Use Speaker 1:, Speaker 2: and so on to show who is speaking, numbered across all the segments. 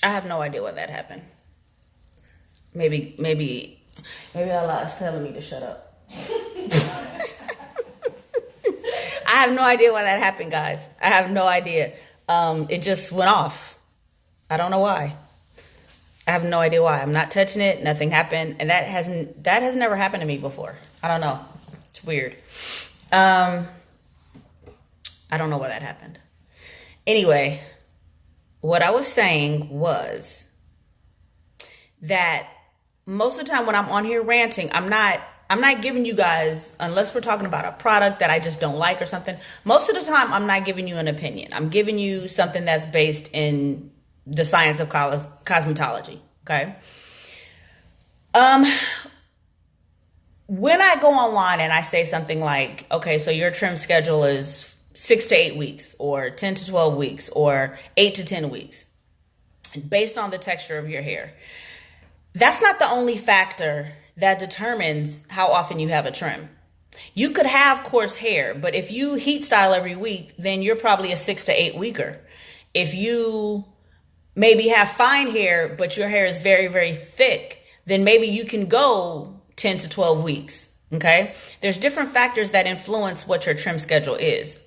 Speaker 1: I have no idea why that happened. Maybe Allah is telling me to shut up. I have no idea why that happened, guys. I have no idea. It just went off. I don't know why. I have no idea why. I'm not touching it. Nothing happened, and that has never happened to me before. I don't know. It's weird. I don't know why that happened. Anyway, what I was saying was that most of the time when I'm on here ranting, I'm not giving you guys, unless we're talking about a product that I just don't like or something. Most of the time, I'm not giving you an opinion. I'm giving you something that's based in the science of cosmetology. Okay. When I go online and I say something like, okay, so your trim schedule is 6 to 8 weeks or 10 to 12 weeks or 8 to 10 weeks based on the texture of your hair. That's not the only factor that determines how often you have a trim. You could have coarse hair, but if you heat style every week, then you're probably a 6 to 8 weeker. If you maybe have fine hair, but your hair is very, very thick, then maybe you can go 10 to 12 weeks. Okay. There's different factors that influence what your trim schedule is.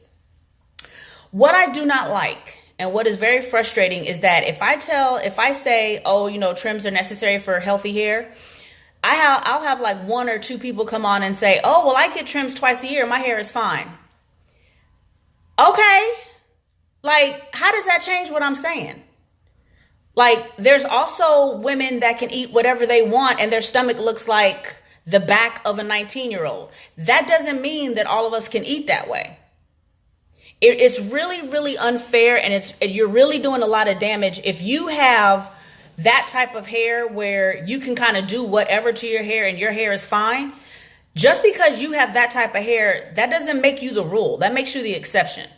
Speaker 1: What I do not like and what is very frustrating is that if I say, oh, trims are necessary for healthy hair, I'll have like 1 or 2 people come on and say, oh, well, I get trims twice a year. My hair is fine. Okay. Like, how does that change what I'm saying? Like, there's also women that can eat whatever they want and their stomach looks like the back of a 19-year-old. That doesn't mean that all of us can eat that way. It's really, really unfair, and you're really doing a lot of damage if you have that type of hair where you can kind of do whatever to your hair and your hair is fine. Just because you have that type of hair, that doesn't make you the rule. That makes you the exception.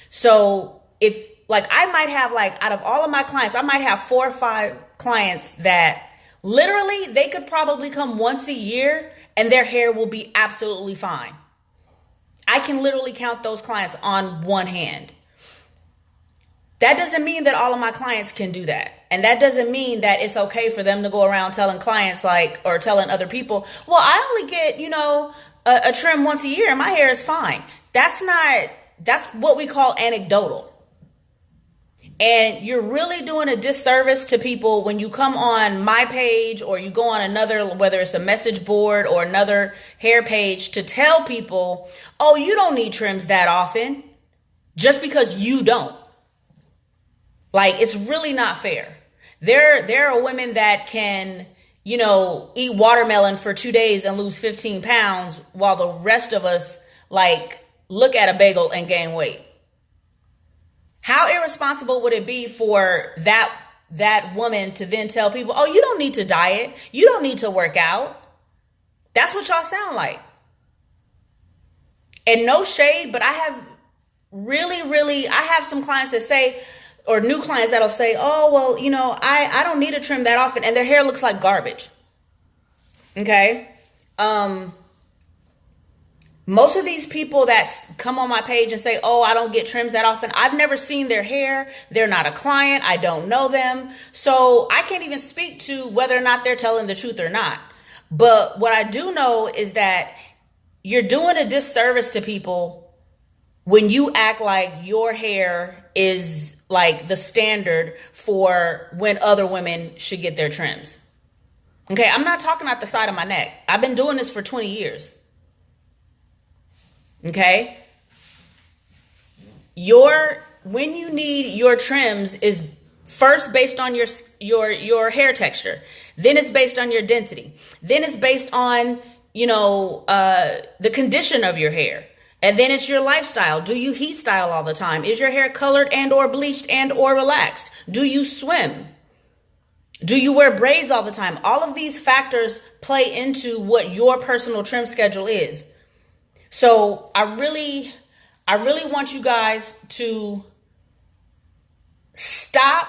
Speaker 1: So if, like, I might have, like, out of all of my clients, I might have 4 or 5 clients that literally they could probably come once a year and their hair will be absolutely fine. I can literally count those clients on one hand. That doesn't mean that all of my clients can do that. And that doesn't mean that it's okay for them to go around telling clients or telling other people, well, I only get, a trim once a year and my hair is fine. That's what we call anecdotal. And you're really doing a disservice to people when you come on my page or you go on another, whether it's a message board or another hair page, to tell people, oh, you don't need trims that often, just because you don't. Like, it's really not fair. There are women that can, eat watermelon for 2 days and lose 15 pounds while the rest of us, like, look at a bagel and gain weight. How irresponsible would it be for that woman to then tell people, oh, you don't need to diet. You don't need to work out. That's what y'all sound like. And no shade, but I have I have some clients that say, or new clients that'll say, oh, well, I don't need a trim that often. And their hair looks like garbage. Okay. Most of these people that come on my page and say, oh, I don't get trims that often, I've never seen their hair. They're not a client. I don't know them. So I can't even speak to whether or not they're telling the truth or not. But what I do know is that you're doing a disservice to people when you act like your hair is like the standard for when other women should get their trims. Okay, I'm not talking out the side of my neck. I've been doing this for 20 years. Okay? When you need your trims is first based on your hair texture. Then it's based on your density. Then it's based on, the condition of your hair. And then it's your lifestyle. Do you heat style all the time? Is your hair colored and or bleached and or relaxed? Do you swim? Do you wear braids all the time? All of these factors play into what your personal trim schedule is. So I really want you guys to stop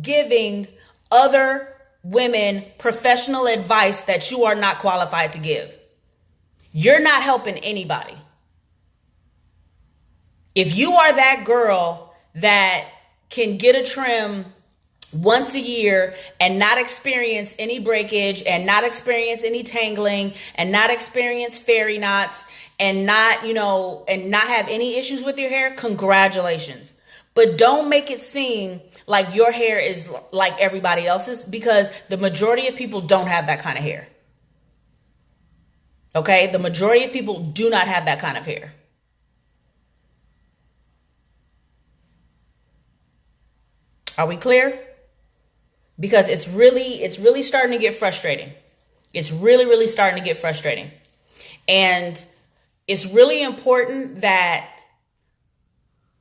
Speaker 1: giving other women professional advice that you are not qualified to give. You're not helping anybody. If you are that girl that can get a trim once a year and not experience any breakage and not experience any tangling and not experience fairy knots and not, and not have any issues with your hair, congratulations. But don't make it seem like your hair is like everybody else's, because the majority of people don't have that kind of hair. Okay? The majority of people do not have that kind of hair. Are we clear? Because it's really starting to get frustrating. It's really starting to get frustrating. And it's really important that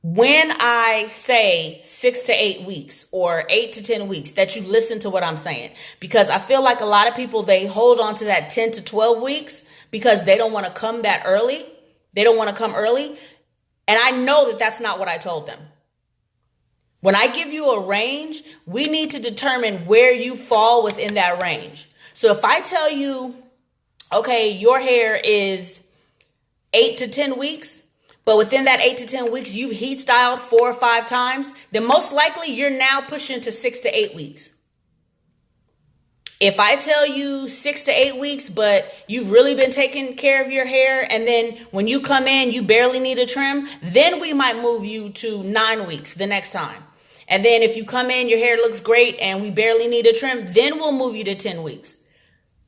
Speaker 1: when I say 6 to 8 weeks or 8 to 10 weeks, that you listen to what I'm saying. Because I feel like a lot of people, they hold on to that 10 to 12 weeks because they don't want to come that early. They don't want to come early. And I know that that's not what I told them. When I give you a range, we need to determine where you fall within that range. So if I tell you, okay, your hair is 8 to 10 weeks, but within that 8 to 10 weeks, you've heat styled 4 or 5 times, then most likely you're now pushing to 6 to 8 weeks. If I tell you 6 to 8 weeks, but you've really been taking care of your hair, and then when you come in, you barely need a trim, then we might move you to 9 weeks the next time. And then if you come in, your hair looks great and we barely need a trim, then we'll move you to 10 weeks.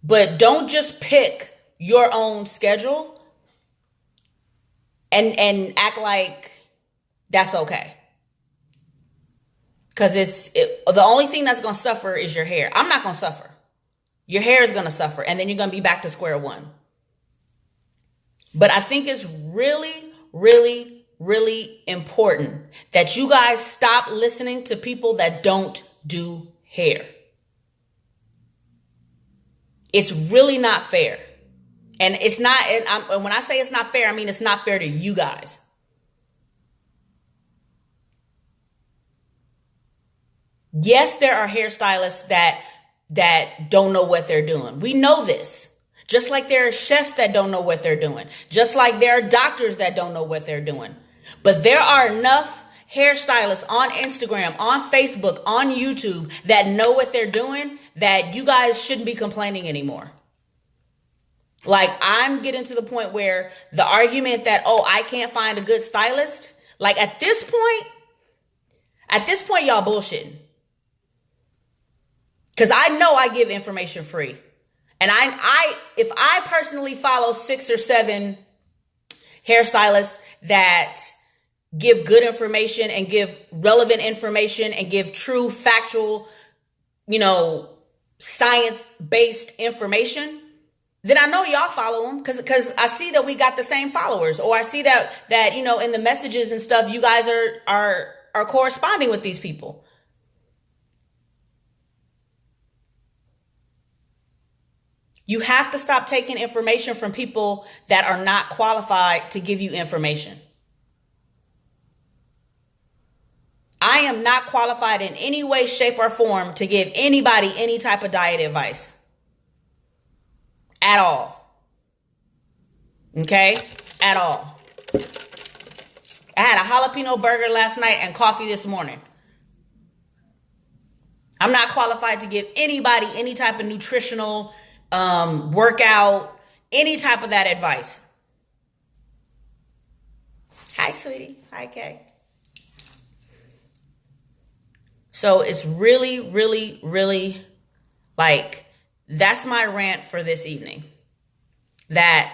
Speaker 1: But don't just pick your own schedule and act like that's okay. Because the only thing that's going to suffer is your hair. I'm not going to suffer. Your hair is going to suffer, and then you're going to be back to square one. But I think it's really important that you guys stop listening to people that don't do hair. It's really not fair. And it's not, and when I say it's not fair, I mean it's not fair to you guys. Yes, there are hairstylists that don't know what they're doing. We know this. Just like there are chefs that don't know what they're doing. Just like there are doctors that don't know what they're doing. But there are enough hairstylists on Instagram, on Facebook, on YouTube that know what they're doing that you guys shouldn't be complaining anymore. Like, I'm getting to the point where the argument that, I can't find a good stylist, like at this point, y'all bullshitting. Because I know I give information free. And if I personally follow 6 or 7 hairstylists that give good information and give relevant information and give true, factual, science-based information, then I know y'all follow them because I see that we got the same followers, or I see that in the messages and stuff, you guys are corresponding with these people. You have to stop taking information from people that are not qualified to give you information. I am not qualified in any way, shape, or form to give anybody any type of diet advice. At all. Okay? At all. I had a jalapeno burger last night and coffee this morning. I'm not qualified to give anybody any type of nutritional workout, any type of that advice. Hi, sweetie. Hi, Kay. So it's really like, that's my rant for this evening. That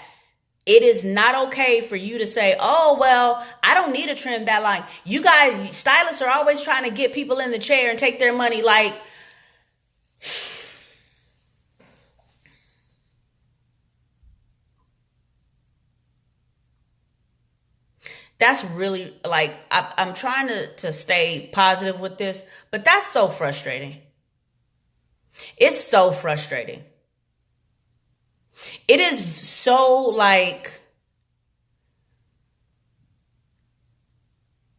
Speaker 1: it is not okay for you to say, I don't need a trim that line. You guys, stylists are always trying to get people in the chair and take their money. Like, that's really, like, I'm trying to stay positive with this, but that's so frustrating. It's so frustrating. It is so, like,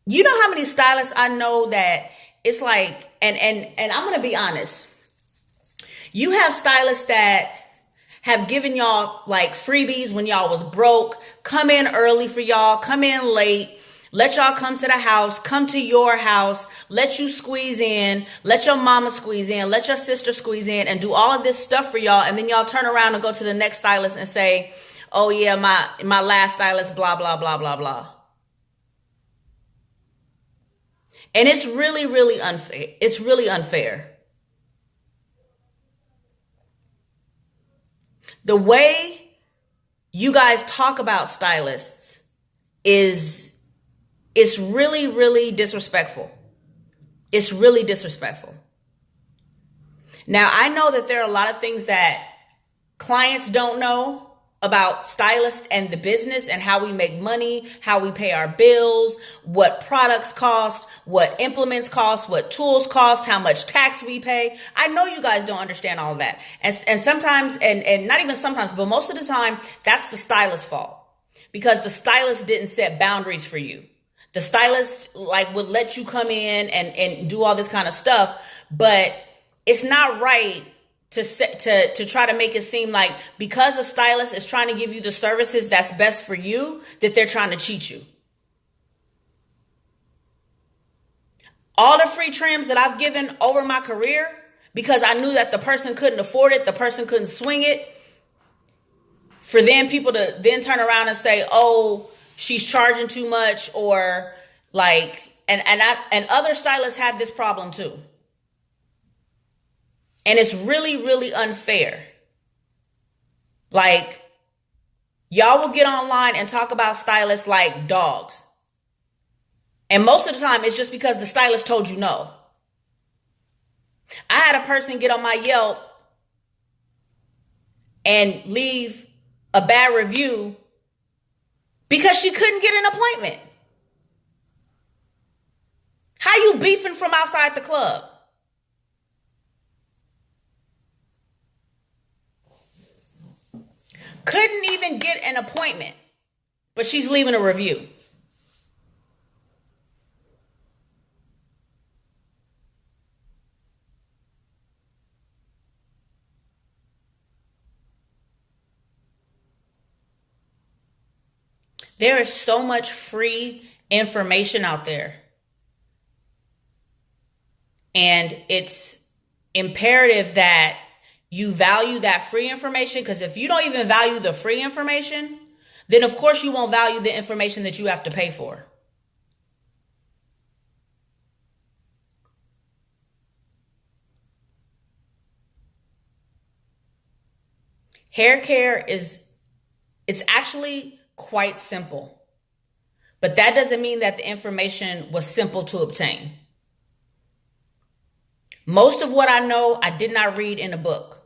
Speaker 1: you know how many stylists I know that it's like, and I'm going to be honest. You have stylists that have given y'all like freebies when y'all was broke, come in early for y'all, come in late, Let y'all come to the house, come to your house, let you squeeze in, let your mama squeeze in, let your sister squeeze in, and do all of this stuff for y'all. And then y'all turn around and go to the next stylist and say, oh yeah, my last stylist, blah, blah, blah, blah, blah. And it's really, really unfair. It's really unfair. The way you guys talk about stylists it's really, really disrespectful. It's really disrespectful. Now, I know that there are a lot of things that clients don't know about stylists and the business and how we make money, how we pay our bills, what products cost, what implements cost, what tools cost, how much tax we pay. I know you guys don't understand all of that. And sometimes, and not even sometimes, but most of the time, that's the stylist's fault, because the stylist didn't set boundaries for you. The stylist would let you come in and do all this kind of stuff, but it's not right to try to make it seem like because a stylist is trying to give you the services that's best for you, that they're trying to cheat you. All the free trims that I've given over my career, because I knew that the person couldn't afford it, the person couldn't swing it, for then people to then turn around and say, oh, she's charging too much, or and other stylists have this problem too. And it's really, really unfair. Y'all will get online and talk about stylists like dogs. And most of the time, it's just because the stylist told you no. I had a person get on my Yelp and leave a bad review because she couldn't get an appointment. How you beefing from outside the club? Couldn't even get an appointment, but she's leaving a review. There is so much free information out there. And it's imperative that you value that free information, because if you don't even value the free information, then of course you won't value the information that you have to pay for. Hair care it's actually quite simple, but that doesn't mean that the information was simple to obtain. Most of what I know, I did not read in a book.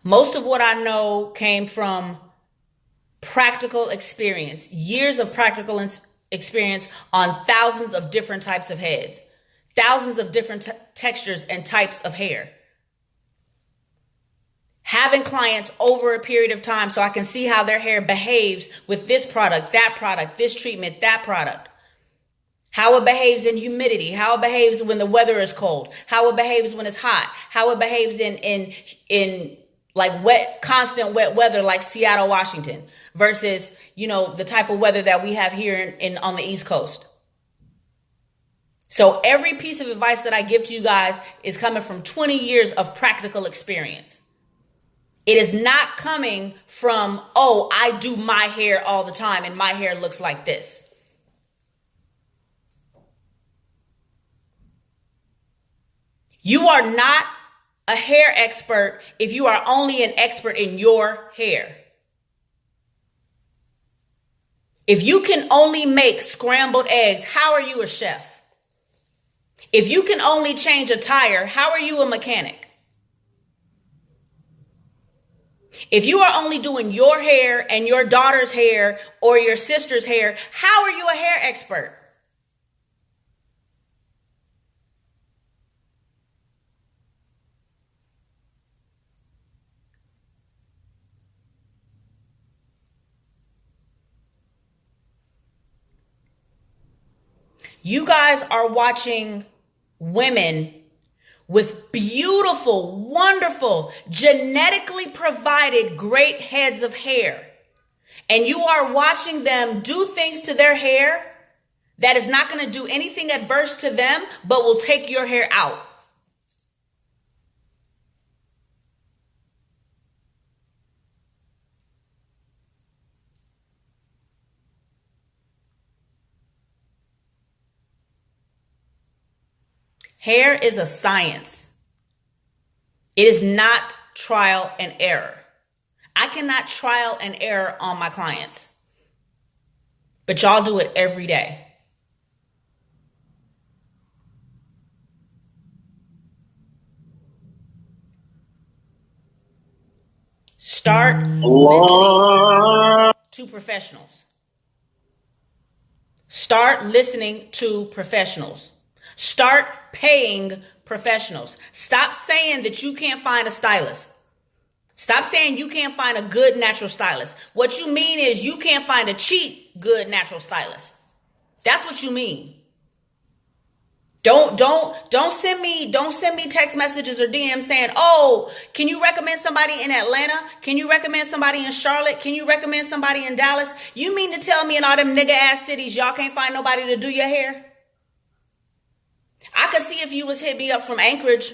Speaker 1: Most of what I know came from practical experience, years of practical experience on thousands of different types of heads, thousands of different textures and types of hair. Having clients over a period of time so I can see how their hair behaves with this product, this treatment, that product. How it behaves in humidity, how it behaves when the weather is cold, how it behaves when it's hot, how it behaves in constant wet weather like Seattle, Washington, versus, the type of weather that we have here on the East Coast. So every piece of advice that I give to you guys is coming from 20 years of practical experience. It is not coming from, oh, I do my hair all the time and my hair looks like this. You are not a hair expert if you are only an expert in your hair. If you can only make scrambled eggs, how are you a chef? If you can only change a tire, how are you a mechanic? If you are only doing your hair and your daughter's hair or your sister's hair, how are you a hair expert? You guys are watching women with beautiful, wonderful, genetically provided great heads of hair. And you are watching them do things to their hair that is not going to do anything adverse to them, but will take your hair out. Hair is a science. It is not trial and error. I cannot trial and error on my clients, but y'all do it every day. Start listening to professionals. Start listening to professionals. Start paying professionals. Stop saying that you can't find a stylist. Stop saying you can't find a good natural stylist. What you mean is you can't find a cheap, good natural stylist. That's what you mean. Don't send me text messages or DMs saying, "Oh, can you recommend somebody in Atlanta? Can you recommend somebody in Charlotte? Can you recommend somebody in Dallas?" You mean to tell me in all them nigga ass cities y'all can't find nobody to do your hair? I could see if you was hitting me up from Anchorage,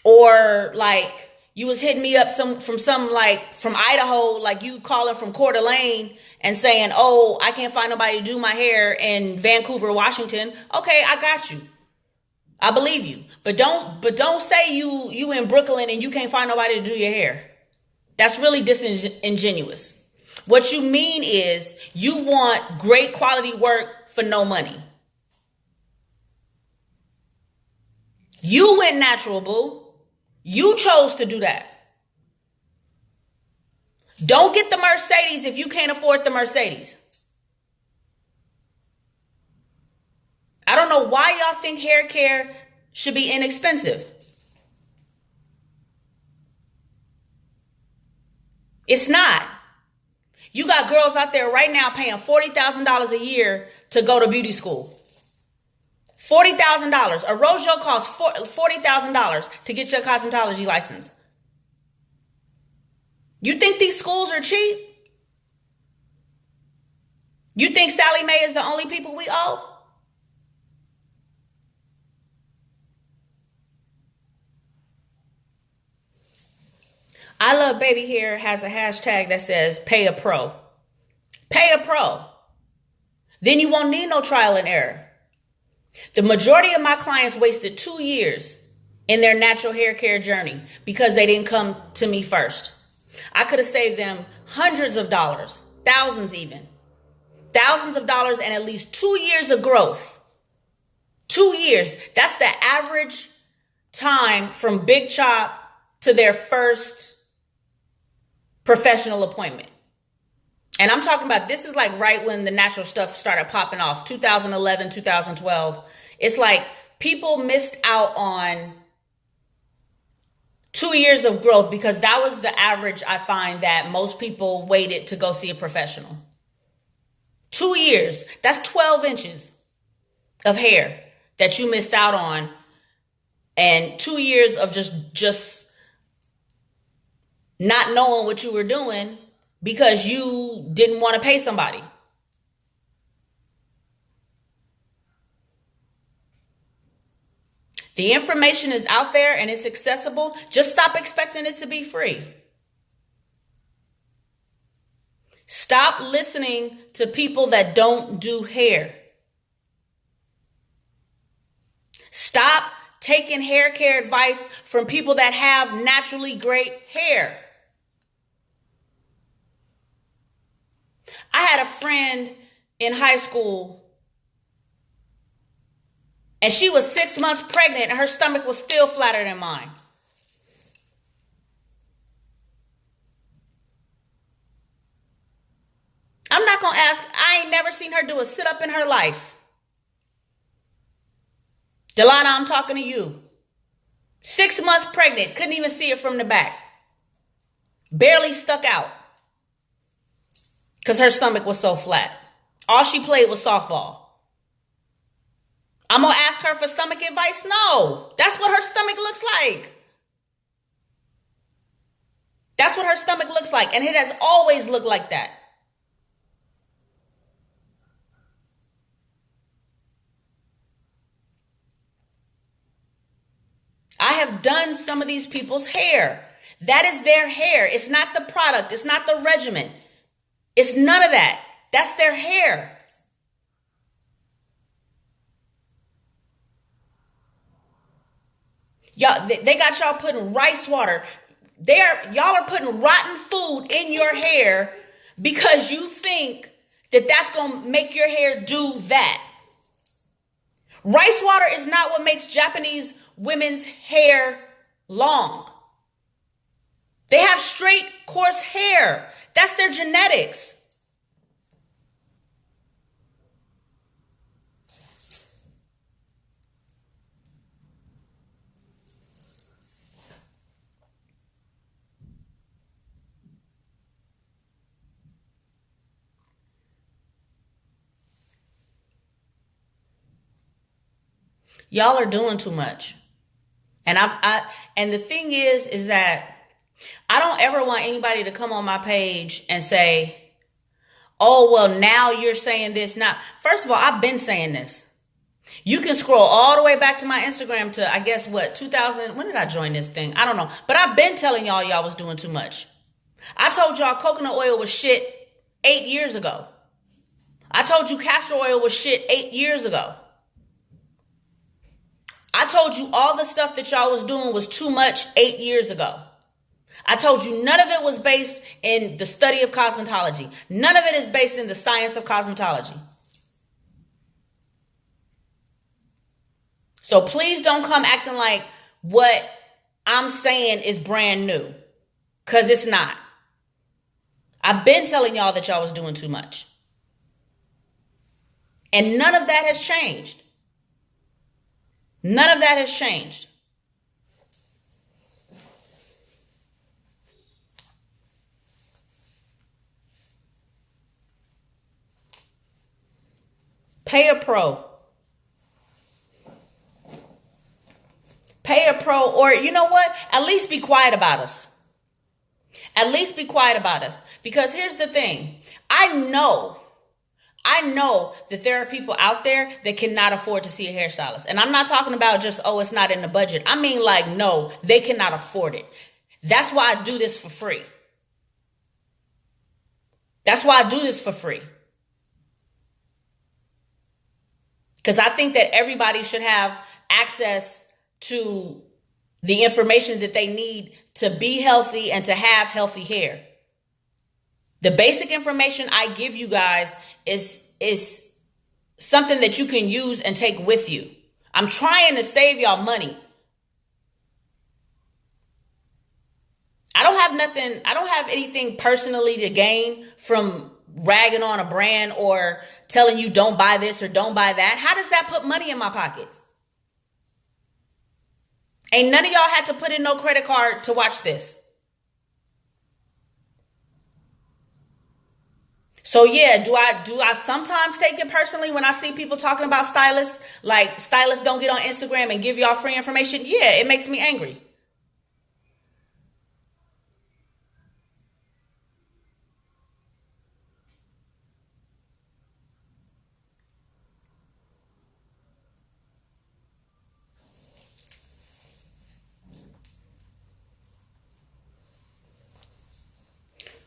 Speaker 1: or like you was hitting me up from Idaho, like you calling from Coeur d'Alene and saying, "Oh, I can't find nobody to do my hair in Vancouver, Washington." Okay, I got you. I believe you. But don't say you in Brooklyn and you can't find nobody to do your hair. That's really disingenuous. What you mean is you want great quality work for no money. You went natural, boo. You chose to do that. Don't get the Mercedes if you can't afford the Mercedes. I don't know why y'all think hair care should be inexpensive. It's not. You got girls out there right now paying $40,000 a year to go to beauty school. $40,000. A Rojo costs $40,000 to get your cosmetology license. You think these schools are cheap? You think Sally Mae is the only people we owe? I Love Baby Hair has a hashtag that says pay a pro. Pay a pro. Then you won't need no trial and error. The majority of my clients wasted 2 years in their natural hair care journey because they didn't come to me first. I could have saved them hundreds of dollars, thousands even. Thousands of dollars and at least 2 years of growth. 2 years. That's the average time from Big Chop to their first professional appointment. And I'm talking about, this is like right when the natural stuff started popping off, 2011, 2012. It's like people missed out on 2 years of growth because that was the average. I find that most people waited to go see a professional. 2 years. That's 12 inches of hair that you missed out on. And 2 years of just not knowing what you were doing because you didn't want to pay somebody. The information is out there and it's accessible. Just stop expecting it to be free. Stop listening to people that don't do hair. Stop taking hair care advice from people that have naturally great hair. I had a friend in high school and she was 6 months pregnant and her stomach was still flatter than mine. I'm not going to ask. I ain't never seen her do a sit-up in her life. Delana, I'm talking to you. 6 months pregnant. Couldn't even see it from the back. Barely stuck out. Because her stomach was so flat. All she played was softball. I'm going to ask her for stomach advice? No. That's what her stomach looks like. That's what her stomach looks like. And it has always looked like that. have done some of these people's hair. That is their hair. It's not the product. It's not the regimen. It's none of that. That's their hair. Y'all, they got y'all putting rice water. Y'all are putting rotten food in your hair because you think that that's going to make your hair do that. Rice water is not what makes Japanese women's hair long. They have straight, coarse hair. That's their genetics. Y'all are doing too much. And and the thing is that I don't ever want anybody to come on my page and say, oh, well, now you're saying this. Now, first of all, I've been saying this. You can scroll all the way back to my Instagram to, I guess, 2000. When did I join this thing? I don't know. But I've been telling y'all was doing too much. I told y'all coconut oil was shit 8 years ago. I told you castor oil was shit 8 years ago. I told you all the stuff that y'all was doing was too much 8 years ago. I told you none of it was based in the study of cosmetology. None of it is based in the science of cosmetology. So please don't come acting like what I'm saying is brand new, because it's not. I've been telling y'all that y'all was doing too much. And none of that has changed. None of that has changed. Pay a pro. Pay a pro, or you know what? At least be quiet about us. At least be quiet about us. Because here's the thing. I know that there are people out there that cannot afford to see a hairstylist. And I'm not talking about just, oh, it's not in the budget. I mean, like, no, they cannot afford it. That's why I do this for free. That's why I do this for free. Because I think that everybody should have access to the information that they need to be healthy and to have healthy hair. The basic information I give you guys is something that you can use and take with you. I'm trying to save y'all money. I don't have anything personally to gain from ragging on a brand or telling you don't buy this or don't buy that. How does that put money in my pocket? Ain't none of y'all had to put in no credit card to watch this. So yeah, do I sometimes take it personally when I see people talking about stylists? Like stylists don't get on Instagram and give y'all free information? Yeah, it makes me angry.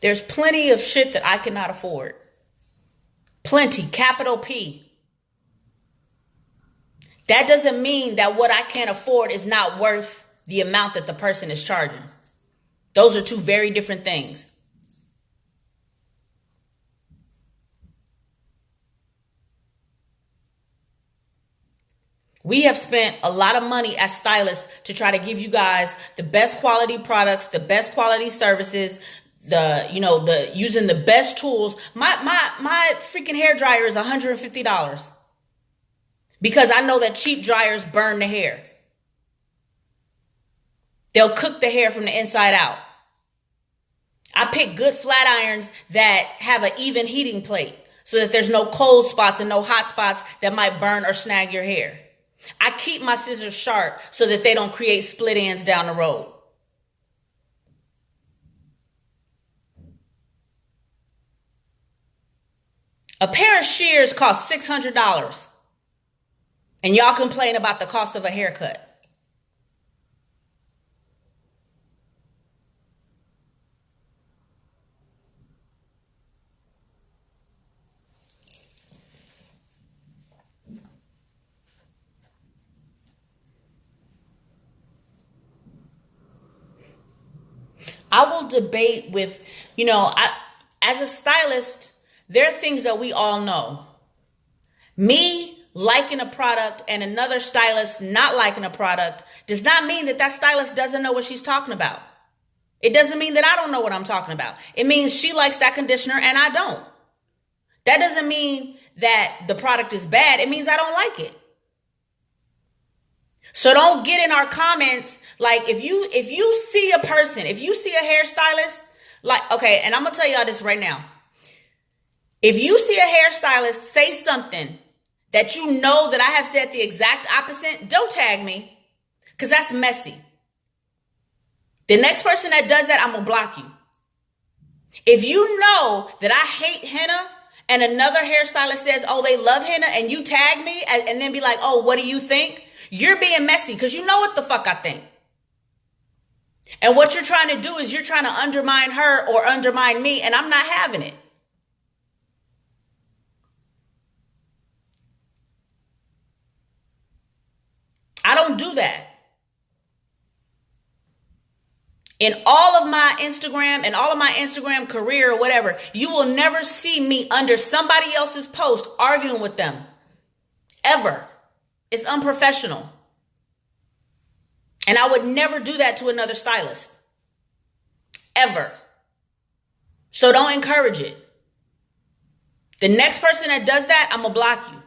Speaker 1: There's plenty of shit that I cannot afford. Plenty, capital P. That doesn't mean that what I can't afford is not worth the amount that the person is charging. Those are two very different things. We have spent a lot of money as stylists to try to give you guys the best quality products, the best quality services, using the best tools. My freaking hair dryer is $150 because I know that cheap dryers burn the hair. They'll cook the hair from the inside out. I pick good flat irons that have an even heating plate so that there's no cold spots and no hot spots that might burn or snag your hair. I keep my scissors sharp so that they don't create split ends down the road. A pair of shears costs $600. And y'all complain about the cost of a haircut. I will debate with, as a stylist, there are things that we all know. Me liking a product and another stylist not liking a product does not mean that that stylist doesn't know what she's talking about. It doesn't mean that I don't know what I'm talking about. It means she likes that conditioner and I don't. That doesn't mean that the product is bad. It means I don't like it. So don't get in our comments. Like if you see a person, if you see a hairstylist, like, okay, and I'm going to tell y'all this right now. If you see a hairstylist say something that you know that I have said the exact opposite, don't tag me, because that's messy. The next person that does that, I'm going to block you. If you know that I hate henna and another hairstylist says, oh, they love henna, and you tag me and then be like, oh, what do you think? You're being messy because you know what the fuck I think. And what you're trying to do is you're trying to undermine her or undermine me, and I'm not having it. I don't do that. In all of my Instagram and all of my Instagram career or whatever, you will never see me under somebody else's post arguing with them. Ever. It's unprofessional. And I would never do that to another stylist. Ever. So don't encourage it. The next person that does that, I'm going to block you.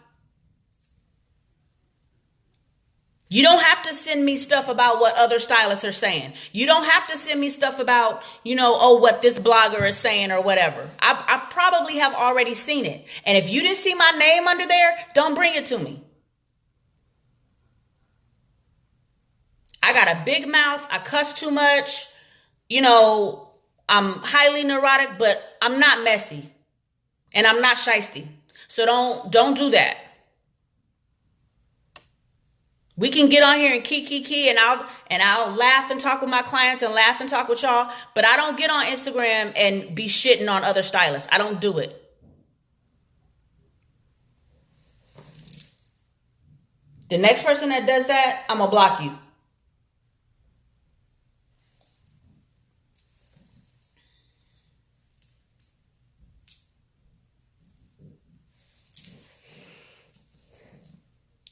Speaker 1: You don't have to send me stuff about what other stylists are saying. You don't have to send me stuff about, what this blogger is saying or whatever. I probably have already seen it. And if you didn't see my name under there, don't bring it to me. I got a big mouth. I cuss too much. I'm highly neurotic, but I'm not messy. And I'm not shysty. So don't do that. We can get on here and key, and I'll laugh and talk with my clients and laugh and talk with y'all. But I don't get on Instagram and be shitting on other stylists. I don't do it. The next person that does that, I'm going to block you.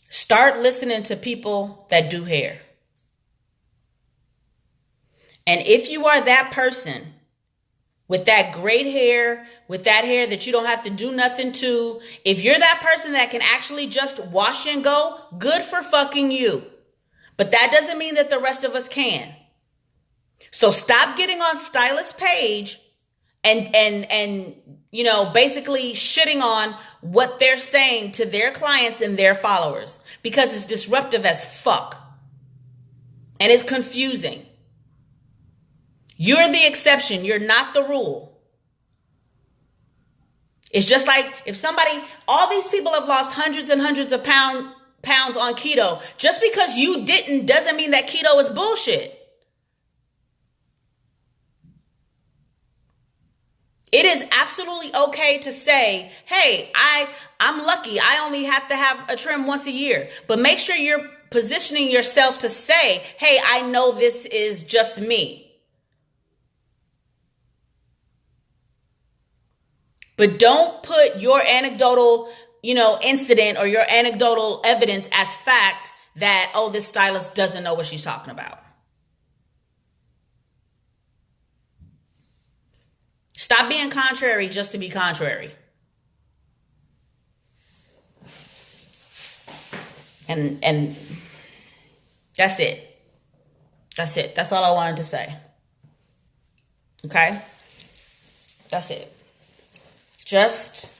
Speaker 1: Start listening to people that do hair. And if you are that person with that great hair, with that hair that you don't have to do nothing to, if you're that person that can actually just wash and go, good for fucking you. But that doesn't mean that the rest of us can. So stop getting on Stylist page and basically shitting on what they're saying to their clients and their followers, because it's disruptive as fuck. And it's confusing. You're the exception. You're not the rule. It's just like if all these people have lost hundreds and hundreds of pounds on keto. Just because you didn't doesn't mean that keto is bullshit. It is absolutely okay to say, hey, I'm lucky. I only have to have a trim once a year. But make sure you're positioning yourself to say, hey, I know this is just me. But don't put your anecdotal, incident or your anecdotal evidence as fact that, oh, this stylist doesn't know what she's talking about. Stop being contrary just to be contrary. And that's it. That's it. That's all I wanted to say. Okay? That's it. Just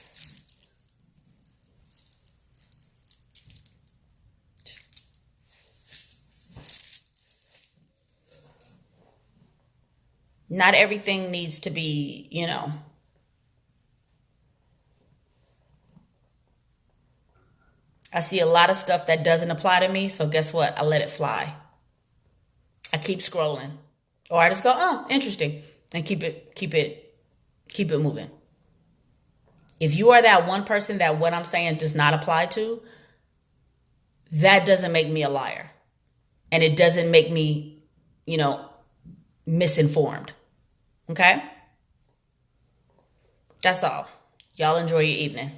Speaker 1: not everything needs to be, I see a lot of stuff that doesn't apply to me. So guess what? I let it fly. I keep scrolling, or I just go, oh, interesting, and keep it moving. If you are that one person that what I'm saying does not apply to, that doesn't make me a liar. And it doesn't make me, misinformed. Okay? That's all. Y'all enjoy your evening.